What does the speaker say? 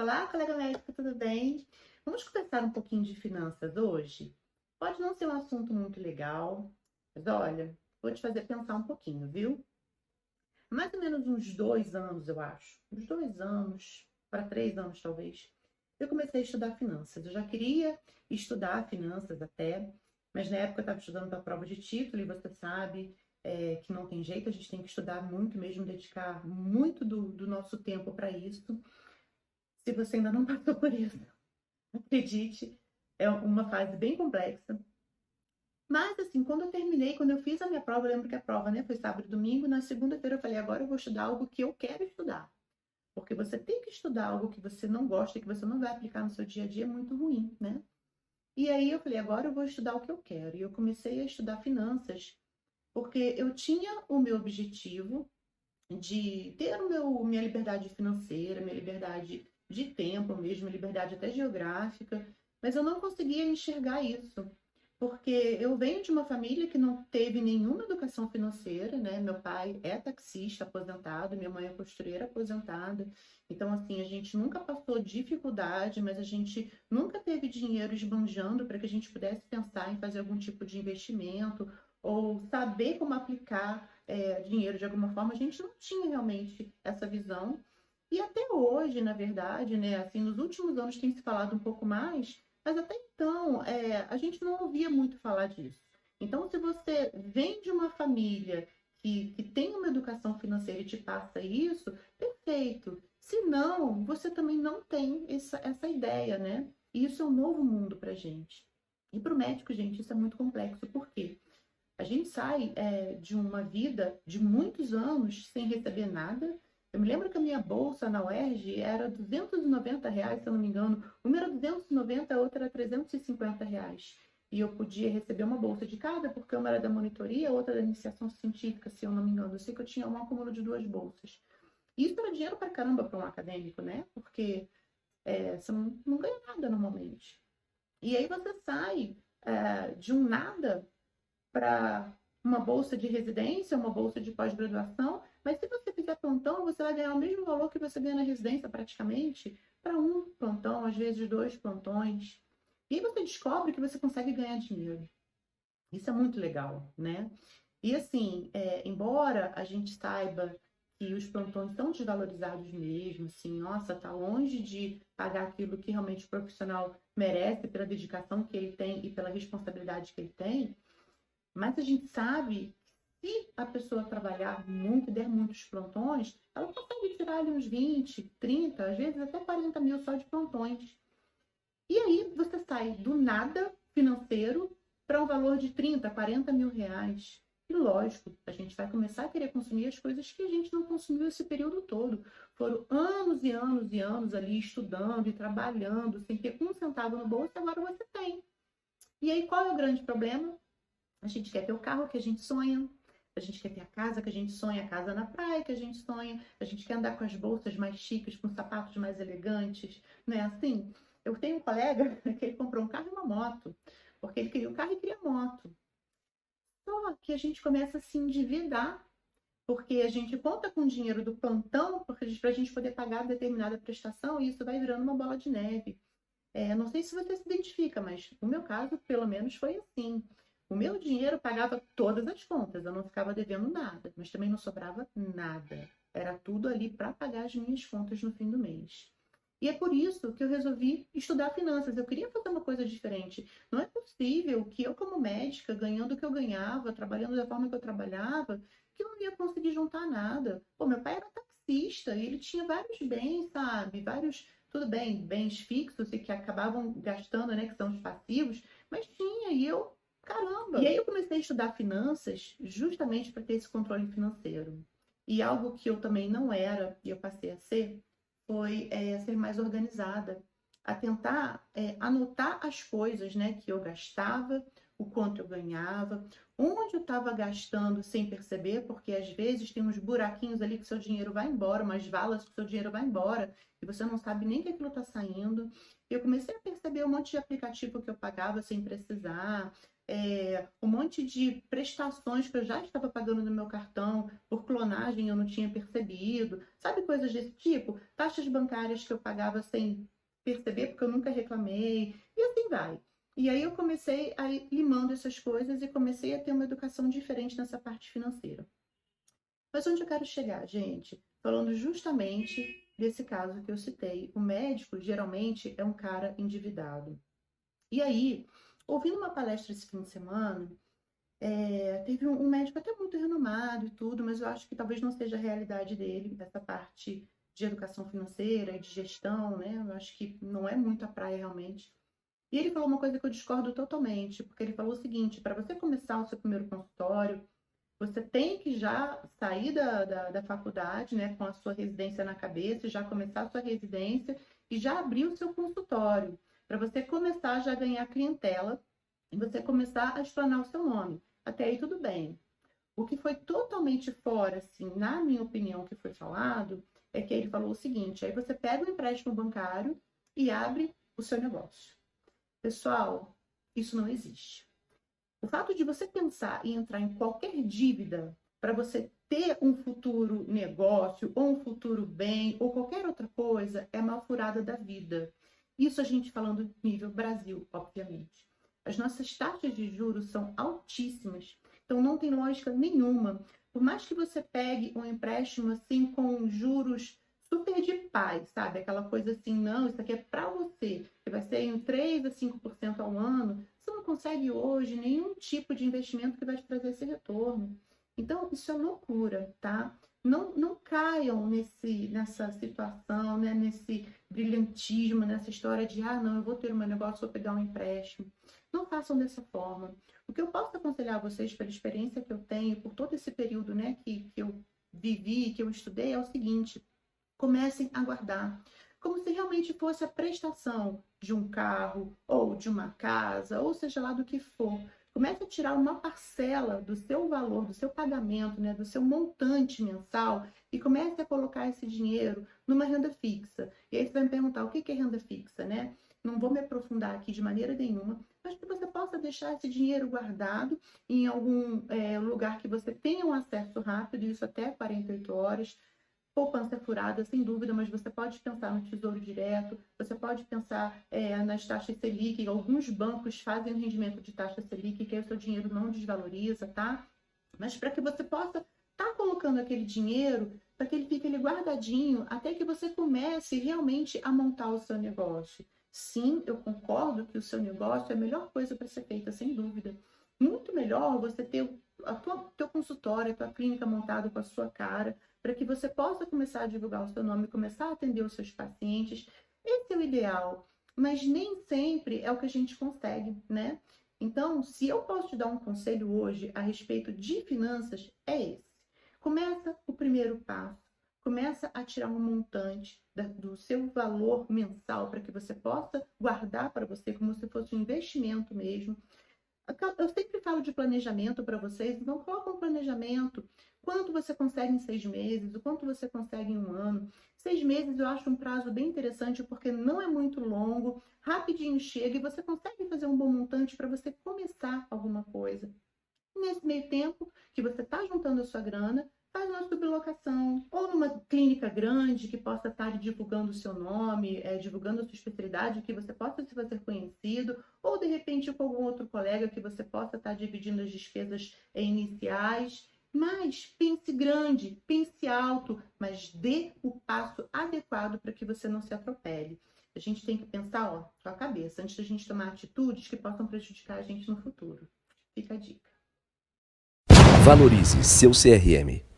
Olá, colega médico, tudo bem? Vamos conversar um pouquinho de finanças hoje? Pode não ser um assunto muito legal, mas olha, vou te fazer pensar um pouquinho, viu? Mais ou menos uns 2 anos, eu acho. Uns 2 anos, para 3 anos talvez. Eu comecei a estudar finanças. Eu já queria estudar finanças até, mas na época eu estava estudando para a prova de título e você sabe que não tem jeito, a gente tem que estudar muito mesmo, dedicar muito do nosso tempo para isso. Se você ainda não passou por isso, acredite, é uma fase bem complexa. Mas, assim, quando eu terminei, quando eu fiz a minha prova, eu lembro que a prova, né, foi sábado e domingo, na segunda-feira eu falei, agora eu vou estudar algo que eu quero estudar. Porque você tem que estudar algo que você não gosta, que você não vai aplicar no seu dia a dia, é muito ruim, né? E aí eu falei, agora eu vou estudar o que eu quero. E eu comecei a estudar finanças, porque eu tinha o meu objetivo de ter minha liberdade financeira, minha liberdade de tempo mesmo, liberdade até geográfica, mas eu não conseguia enxergar isso, porque eu venho de uma família que não teve nenhuma educação financeira, né? Meu pai é taxista aposentado, minha mãe é costureira aposentada, então assim, a gente nunca passou dificuldade, mas a gente nunca teve dinheiro esbanjando para que a gente pudesse pensar em fazer algum tipo de investimento ou saber como aplicar dinheiro de alguma forma, a gente não tinha realmente essa visão. E até hoje, na verdade, né, assim, nos últimos anos tem se falado um pouco mais, mas até então a gente não ouvia muito falar disso. Então, se você vem de uma família que tem uma educação financeira e te passa isso, perfeito. Se não, você também não tem essa ideia, né? E isso é um novo mundo para gente. E para o médico, gente, isso é muito complexo. Por quê? A gente sai de uma vida de muitos anos sem receber nada. Eu me lembro que a minha bolsa na UERJ era R$ 290, se eu não me engano. Uma era 290, a outra era R$ 350. E eu podia receber uma bolsa de cada, porque uma era da monitoria, a outra da iniciação científica, se eu não me engano. Eu sei que eu tinha um acúmulo de 2 bolsas. E isso era dinheiro para caramba para um acadêmico, né? Porque você não ganha nada normalmente. E aí você sai de um nada para uma bolsa de residência, uma bolsa de pós-graduação, mas se você fizer plantão, você vai ganhar o mesmo valor que você ganha na residência, praticamente, para um plantão, às vezes 2 plantões. E aí você descobre que você consegue ganhar dinheiro. Isso é muito legal, né? E assim, embora a gente saiba que os plantões são desvalorizados mesmo, assim, nossa, tá longe de pagar aquilo que realmente o profissional merece pela dedicação que ele tem e pela responsabilidade que ele tem, mas a gente sabe que se a pessoa trabalhar muito, der muitos plantões, ela consegue tirar ali uns 20, 30, às vezes até 40 mil só de plantões. E aí você sai do nada financeiro para um valor de 30, 40 mil reais. E lógico, a gente vai começar a querer consumir as coisas que a gente não consumiu esse período todo. Foram anos e anos e anos ali estudando e trabalhando, sem ter um centavo no bolso, e agora você tem. E aí qual é o grande problema? A gente quer ter o carro que a gente sonha, a gente quer ter a casa que a gente sonha, a casa na praia que a gente sonha, a gente quer andar com as bolsas mais chiques, com sapatos mais elegantes, não é assim? Eu tenho um colega que ele comprou um carro e uma moto, porque ele queria um carro e queria moto. Só que a gente começa a se endividar, porque a gente conta com o dinheiro do plantão para a gente poder pagar determinada prestação e isso vai virando uma bola de neve. Não sei se você se identifica, mas no meu caso, pelo menos, foi assim. O meu dinheiro pagava todas as contas, eu não ficava devendo nada, mas também não sobrava nada. Era tudo ali para pagar as minhas contas no fim do mês. E é por isso que eu resolvi estudar finanças. Eu queria fazer uma coisa diferente. Não é possível que eu, como médica, ganhando o que eu ganhava, trabalhando da forma que eu trabalhava, que eu não ia conseguir juntar nada. Pô, meu pai era taxista e ele tinha vários bens, sabe? Vários, tudo bem, bens fixos e que acabavam gastando, né? Que são os passivos, mas tinha, e eu, caramba! E aí eu comecei a estudar finanças justamente para ter esse controle financeiro. E algo que eu também não era, e eu passei a ser, foi ser mais organizada, a tentar anotar as coisas, né, que eu gastava, o quanto eu ganhava, onde eu estava gastando sem perceber, porque às vezes tem uns buraquinhos ali que seu dinheiro vai embora, umas valas que seu dinheiro vai embora, e você não sabe nem que aquilo está saindo. Eu comecei a perceber um monte de aplicativo que eu pagava sem precisar, um monte de prestações que eu já estava pagando no meu cartão por clonagem, eu não tinha percebido, sabe, coisas desse tipo, taxas bancárias que eu pagava sem perceber, porque eu nunca reclamei, e assim vai. E aí eu comecei a ir limando essas coisas e comecei a ter uma educação diferente nessa parte financeira. Mas onde eu quero chegar, gente? Falando justamente desse caso que eu citei. O médico, geralmente, é um cara endividado. E aí, ouvindo uma palestra esse fim de semana, teve um médico até muito renomado e tudo, mas eu acho que talvez não seja a realidade dele, essa parte de educação financeira e de gestão, né? Eu acho que não é muito a praia realmente. E ele falou uma coisa que eu discordo totalmente, porque ele falou o seguinte: para você começar o seu primeiro consultório, você tem que já sair da faculdade, né, com a sua residência na cabeça, já começar a sua residência e já abrir o seu consultório, para você começar já a ganhar clientela e você começar a explanar o seu nome. Até aí tudo bem. O que foi totalmente fora, assim, na minha opinião, que foi falado, é que ele falou o seguinte: aí você pega um empréstimo bancário e abre o seu negócio. Pessoal, isso não existe. O fato de você pensar em entrar em qualquer dívida para você ter um futuro negócio, ou um futuro bem, ou qualquer outra coisa, é uma furada da vida. Isso a gente falando nível Brasil, obviamente. As nossas taxas de juros são altíssimas, então não tem lógica nenhuma. Por mais que você pegue um empréstimo assim com juros super de paz, sabe? Aquela coisa assim, não, isso aqui é para você, que vai ser em 3 a 5% ao ano, você não consegue hoje nenhum tipo de investimento que vai te trazer esse retorno. Então, isso é loucura, tá? Não caiam nessa situação, né? Nesse brilhantismo, nessa história de, não, eu vou ter um negócio, vou pegar um empréstimo. Não façam dessa forma. O que eu posso aconselhar a vocês, pela experiência que eu tenho, por todo esse período, né, que eu vivi, que eu estudei, é o seguinte: comecem a guardar, como se realmente fosse a prestação de um carro, ou de uma casa, ou seja lá do que for. Comece a tirar uma parcela do seu valor, do seu pagamento, né, do seu montante mensal, e comece a colocar esse dinheiro numa renda fixa. E aí você vai me perguntar: o que é renda fixa, né? Não vou me aprofundar aqui de maneira nenhuma, mas que você possa deixar esse dinheiro guardado em algum lugar que você tenha um acesso rápido, isso até 48 horas. Poupança furada, sem dúvida, mas você pode pensar no Tesouro Direto, você pode pensar nas taxas Selic. Alguns bancos fazem rendimento de taxa Selic, que aí o seu dinheiro não desvaloriza, tá? Mas para que você possa estar colocando aquele dinheiro, para que ele fique ali guardadinho, até que você comece realmente a montar o seu negócio. Sim, eu concordo que o seu negócio é a melhor coisa para ser feita, sem dúvida. Muito melhor você ter teu consultório, a tua clínica montada com a sua cara, para que você possa começar a divulgar o seu nome, começar a atender os seus pacientes. Esse é o ideal, mas nem sempre é o que a gente consegue, né? Então, se eu posso te dar um conselho hoje a respeito de finanças, é esse. Começa o primeiro passo. Começa a tirar um montante do seu valor mensal para que você possa guardar para você como se fosse um investimento mesmo. Eu sempre falo de planejamento para vocês, então coloca um planejamento. Quanto você consegue em 6 meses, o quanto você consegue em um ano. 6 meses eu acho um prazo bem interessante, porque não é muito longo, rapidinho chega e você consegue fazer um bom montante para você começar alguma coisa. Nesse meio tempo que você está juntando a sua grana, faz uma sublocação, ou numa clínica grande que possa estar divulgando o seu nome, divulgando a sua especialidade, que você possa se fazer conhecido, ou de repente com algum outro colega que você possa estar dividindo as despesas iniciais. Mas pense grande, pense alto, mas dê o passo adequado para que você não se atropele. A gente tem que pensar, com a cabeça, antes da gente tomar atitudes que possam prejudicar a gente no futuro. Fica a dica. Valorize seu CRM.